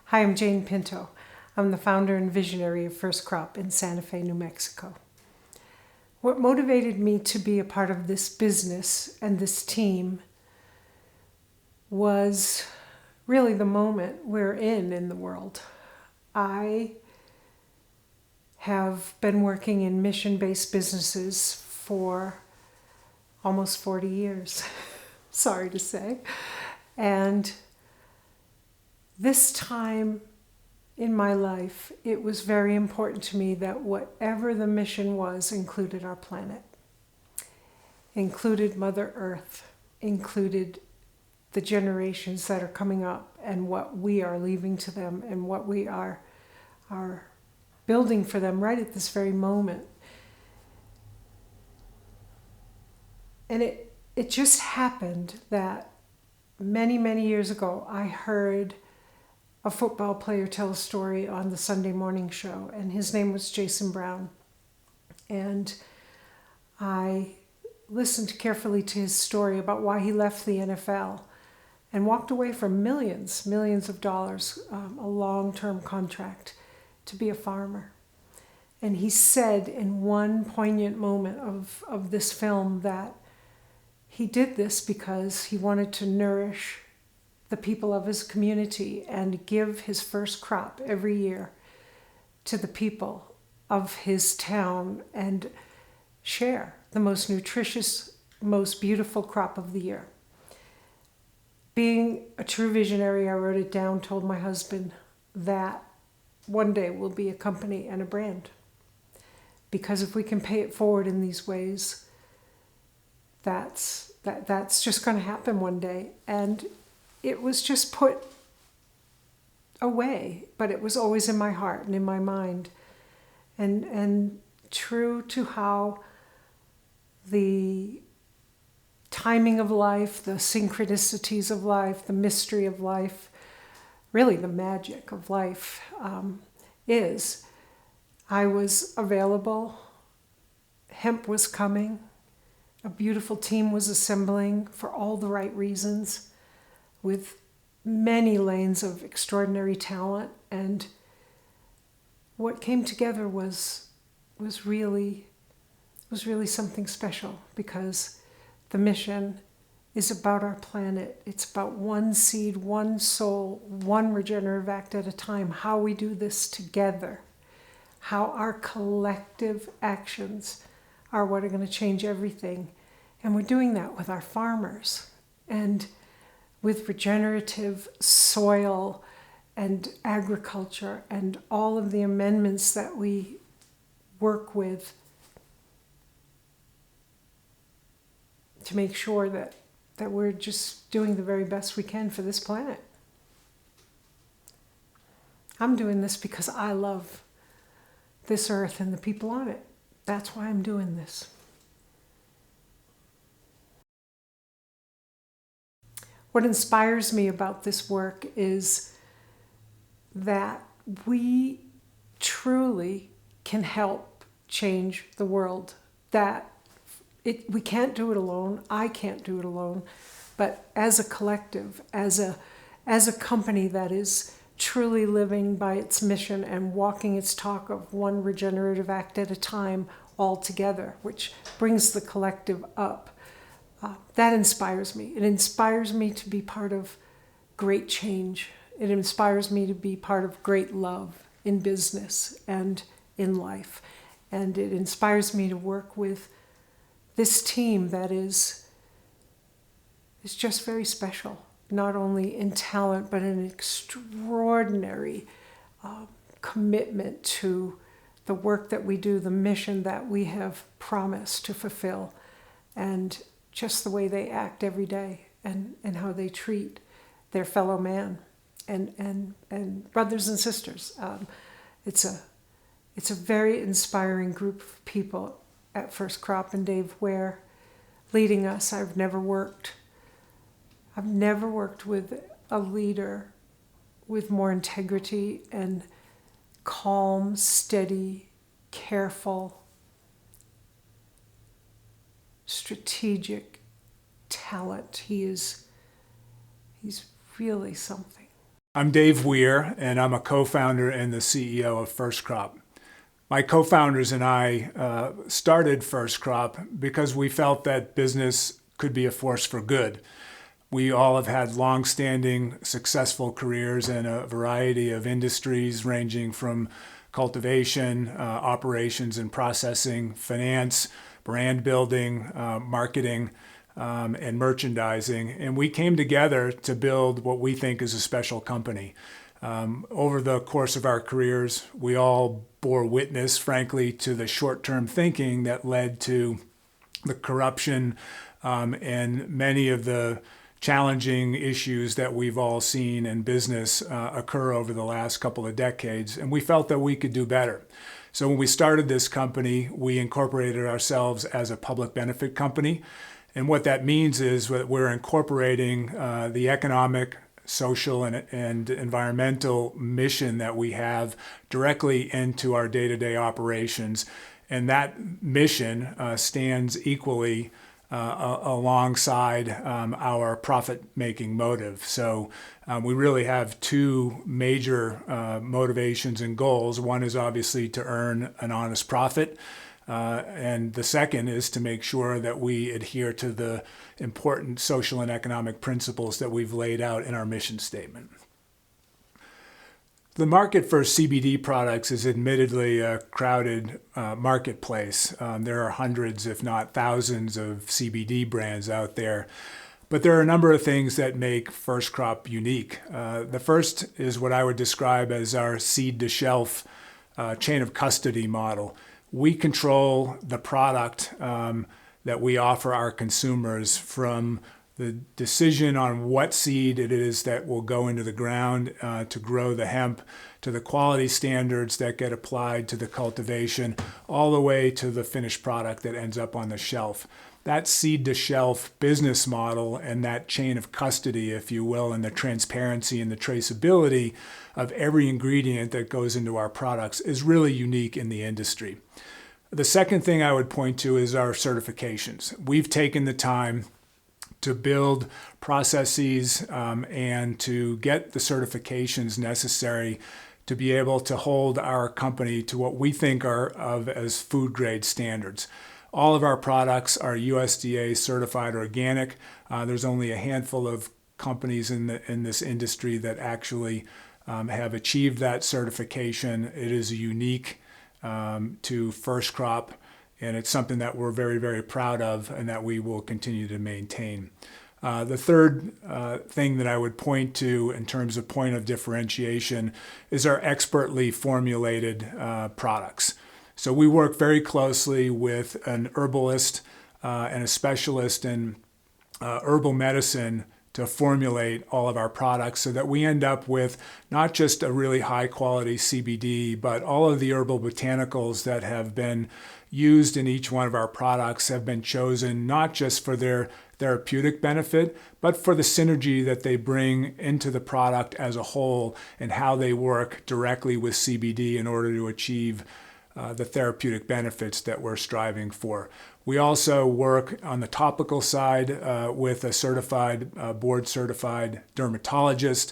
Hi, I'm Jane Pinto. I'm the founder and visionary of First Crop in Santa Fe, New Mexico. What motivated me to be a part of this business and this team was really the moment we're in the world. I have been working in mission-based businesses for almost 40 years, sorry to say. And this time in my life, it was very important to me that whatever the mission was included our planet, included Mother Earth, included the generations that are coming up and what we are leaving to them and what we are building for them right at this very moment. And it just happened that many years ago, I heard a football player tell a story on the Sunday morning show, and his name was Jason Brown. And I listened carefully to his story about why he left the NFL and walked away from millions of dollars, a long-term contract to be a farmer. And he said in one poignant moment of this film that he did this because he wanted to nourish the people of his community and give his first crop every year to the people of his town and share the most nutritious, most beautiful crop of the year. Being a true visionary, I wrote it down, told my husband that one day we'll be a company and a brand. Because if we can pay it forward in these ways, that's just going to happen one day. And it was just put away, but it was always in my heart and in my mind. And true to how the timing of life, the synchronicities of life, the mystery of life, really the magic of life is, I was available, hemp was coming, a beautiful team was assembling for all the right reasons, with many lanes of extraordinary talent, and what came together was really something special, because the mission is about our planet. It's about one seed, one soul, one regenerative act at a time, how we do this together, how our collective actions are what are going to change everything. And we're doing that with our farmers and with regenerative soil and agriculture and all of the amendments that we work with to make sure that we're just doing the very best we can for this planet. I'm doing this because I love this earth and the people on it. That's why I'm doing this. What inspires me about this work is that we truly can help change the world. That we can't do it alone. I can't do it alone. But as a collective, as a company that is truly living by its mission and walking its talk of one regenerative act at a time all together, which brings the collective up, that inspires me. It inspires me to be part of great change. It inspires me to be part of great love in business and in life. And it inspires me to work with this team that is just very special, not only in talent, but an extraordinary commitment to the work that we do, the mission that we have promised to fulfill, and just the way they act every day and how they treat their fellow man and brothers and sisters. It's a very inspiring group of people at First Crop, and Dave Ware leading us. I've never worked with a leader with more integrity and calm, steady, careful, strategic talent. He's really something. I'm Dave Weir, and I'm a co-founder and the CEO of First Crop. My co-founders and I started First Crop because we felt that business could be a force for good. We all have had long-standing, successful careers in a variety of industries, ranging from cultivation, operations and processing, finance, brand building, marketing, and merchandising. And we came together to build what we think is a special company. Over the course of our careers, we all bore witness, frankly, to the short-term thinking that led to the corruption and many of the challenging issues that we've all seen in business occur over the last couple of decades. And we felt that we could do better. So when we started this company, we incorporated ourselves as a public benefit company. And what that means is that we're incorporating the economic, social, and environmental mission that we have directly into our day-to-day operations. And that mission stands equally alongside our profit-making motive. So we really have two major motivations and goals. One is obviously to earn an honest profit. And the second is to make sure that we adhere to the important social and economic principles that we've laid out in our mission statement. The market for CBD products is admittedly a crowded marketplace. There are hundreds, if not thousands, of CBD brands out there. But there are a number of things that make First Crop unique. The first is what I would describe as our seed-to-shelf chain of custody model. We control the product that we offer our consumers, from the decision on what seed it is that will go into the ground to grow the hemp, to the quality standards that get applied to the cultivation, all the way to the finished product that ends up on the shelf. That seed-to-shelf business model and that chain of custody, if you will, and the transparency and the traceability of every ingredient that goes into our products is really unique in the industry. The second thing I would point to is our certifications. We've taken the time to build processes and to get the certifications necessary to be able to hold our company to what we think are of as food grade standards. All of our products are USDA certified organic. There's only a handful of companies in this industry that actually have achieved that certification. It is unique to First Crop, and it's something that we're very, very proud of and that we will continue to maintain. The third thing that I would point to in terms of point of differentiation is our expertly formulated products. So we work very closely with an herbalist and a specialist in herbal medicine to formulate all of our products so that we end up with not just a really high quality CBD, but all of the herbal botanicals that have been used in each one of our products have been chosen not just for their therapeutic benefit, but for the synergy that they bring into the product as a whole and how they work directly with CBD in order to achieve the therapeutic benefits that we're striving for. We also work on the topical side with a certified, board-certified dermatologist.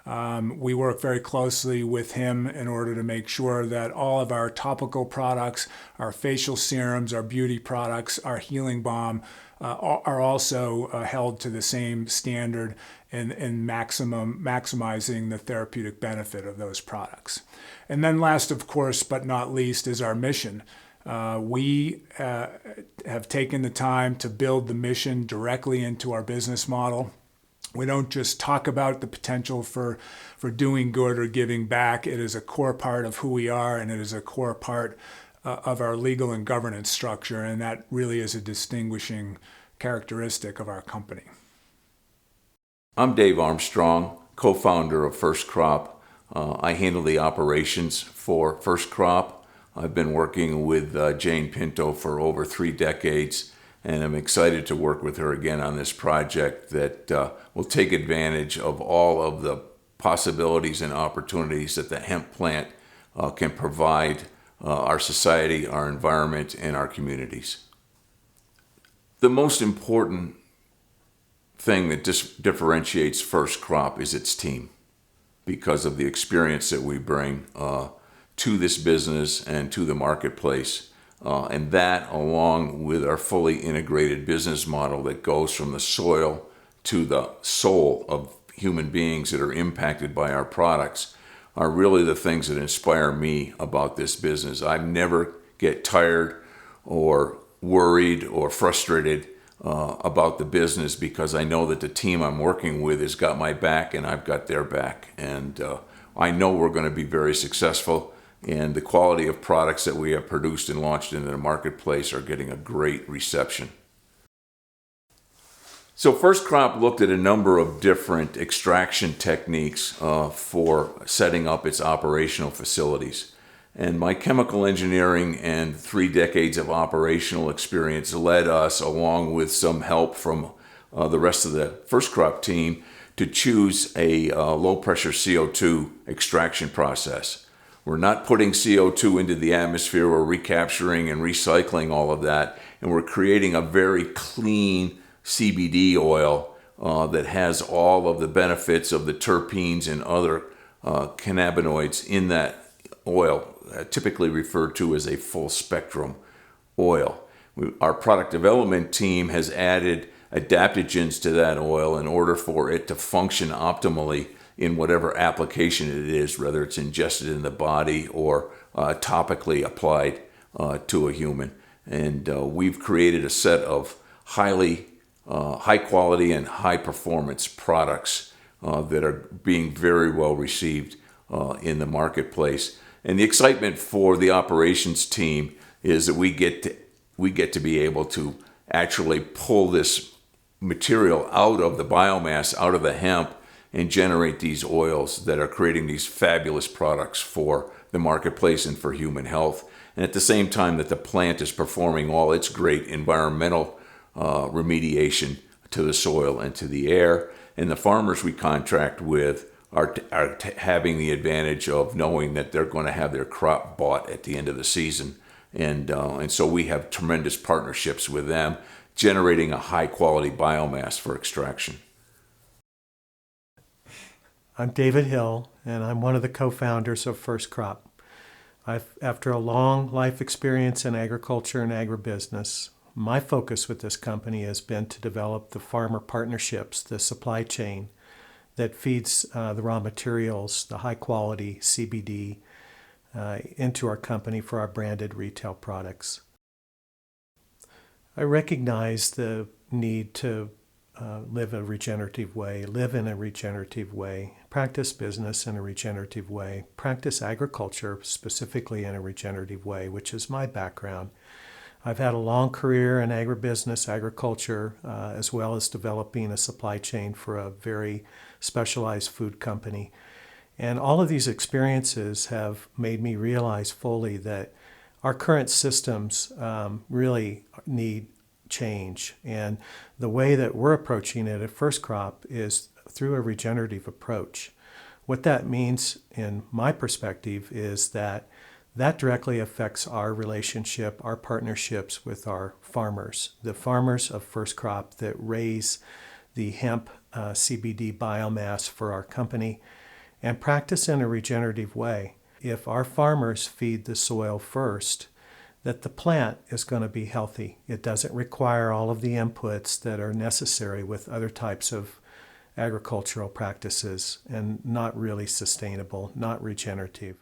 We work very closely with him in order to make sure that all of our topical products, our facial serums, our beauty products, our healing balm are also held to the same standard in maximizing the therapeutic benefit of those products. And then last, of course, but not least, is our mission. We have taken the time to build the mission directly into our business model. We don't just talk about the potential for doing good or giving back. It is a core part of who we are, and it is a core part of our legal and governance structure, and that really is a distinguishing characteristic of our company. I'm Dave Armstrong, co-founder of First Crop. I handle the operations for First Crop. I've been working with Jane Pinto for over 3 decades, and I'm excited to work with her again on this project that will take advantage of all of the possibilities and opportunities that the hemp plant can provide our society, our environment, and our communities. The most important thing that differentiates First Crop is its team. because of the experience that we bring to this business and to the marketplace. And that, along with our fully integrated business model that goes from the soil to the soul of human beings that are impacted by our products, are really the things that inspire me about this business. I never get tired or worried or frustrated about the business, because I know that the team I'm working with has got my back and I've got their back. And I know we're going to be very successful, and the quality of products that we have produced and launched into the marketplace are getting a great reception. So First Crop looked at a number of different extraction techniques for setting up its operational facilities. And my chemical engineering and 3 decades of operational experience led us, along with some help from the rest of the First Crop team, to choose a low-pressure CO2 extraction process. We're not putting CO2 into the atmosphere, we're recapturing and recycling all of that, and we're creating a very clean CBD oil that has all of the benefits of the terpenes and other cannabinoids in that oil, typically referred to as a full spectrum oil. Our product development team has added adaptogens to that oil in order for it to function optimally in whatever application it is, whether it's ingested in the body or topically applied to a human. And we've created a set of high quality and high performance products that are being very well received in the marketplace. And the excitement for the operations team is that we get to be able to actually pull this material out of the biomass, out of the hemp, and generate these oils that are creating these fabulous products for the marketplace and for human health. And at the same time that the plant is performing all its great environmental remediation to the soil and to the air. And the farmers we contract with are having the advantage of knowing that they're going to have their crop bought at the end of the season. And so we have tremendous partnerships with them, generating a high quality biomass for extraction. I'm David Hill, and I'm one of the co-founders of First Crop. After a long life experience in agriculture and agribusiness, my focus with this company has been to develop the farmer partnerships, the supply chain that feeds the raw materials, the high quality CBD, into our company for our branded retail products. I recognize the need to live in a regenerative way, practice business in a regenerative way, practice agriculture specifically in a regenerative way, which is my background. I've had a long career in agribusiness, agriculture, as well as developing a supply chain for a very specialized food company. And all of these experiences have made me realize fully that our current systems really need change. And the way that we're approaching it at First Crop is through a regenerative approach. What that means, in my perspective, is that directly affects our relationship, our partnerships with our farmers, the farmers of First Crop that raise the hemp CBD biomass for our company and practice in a regenerative way. If our farmers feed the soil first, that the plant is going to be healthy. It doesn't require all of the inputs that are necessary with other types of agricultural practices and not really sustainable, not regenerative.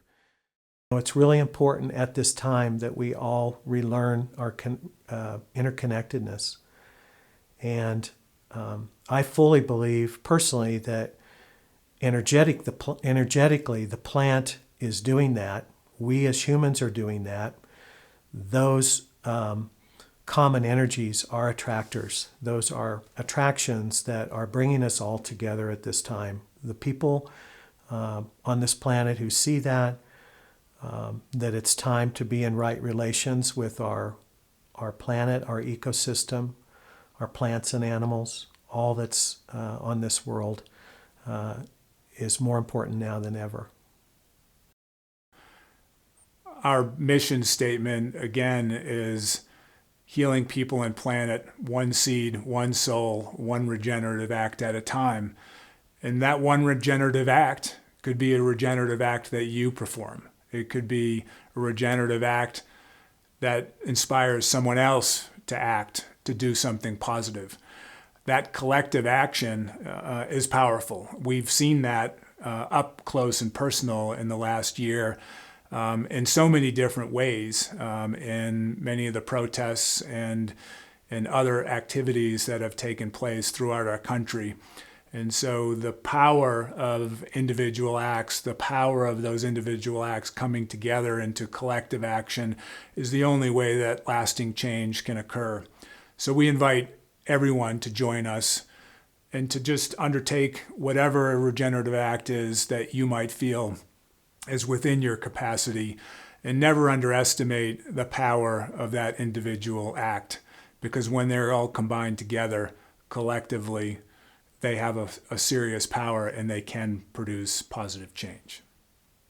It's really important at this time that we all relearn our interconnectedness. And I fully believe personally that energetically the plant is doing that. We as humans are doing that. Those common energies are attractors. Those are attractions that are bringing us all together at this time. The people on this planet who see that it's time to be in right relations with our planet, our ecosystem, our plants and animals, all that's on this world is more important now than ever. Our mission statement, again, is healing people and planet, one seed, one soul, one regenerative act at a time. And that one regenerative act It could be a regenerative act that you perform. It could be a regenerative act that inspires someone else to act, to do something positive. That collective action is powerful. We've seen that up close and personal in the last year in so many different ways, in many of the protests and other activities that have taken place throughout our country. And so the power of individual acts, the power of those individual acts coming together into collective action is the only way that lasting change can occur. So we invite everyone to join us and to just undertake whatever a regenerative act is that you might feel is within your capacity, and never underestimate the power of that individual act, because when they're all combined together collectively, they have a serious power and they can produce positive change.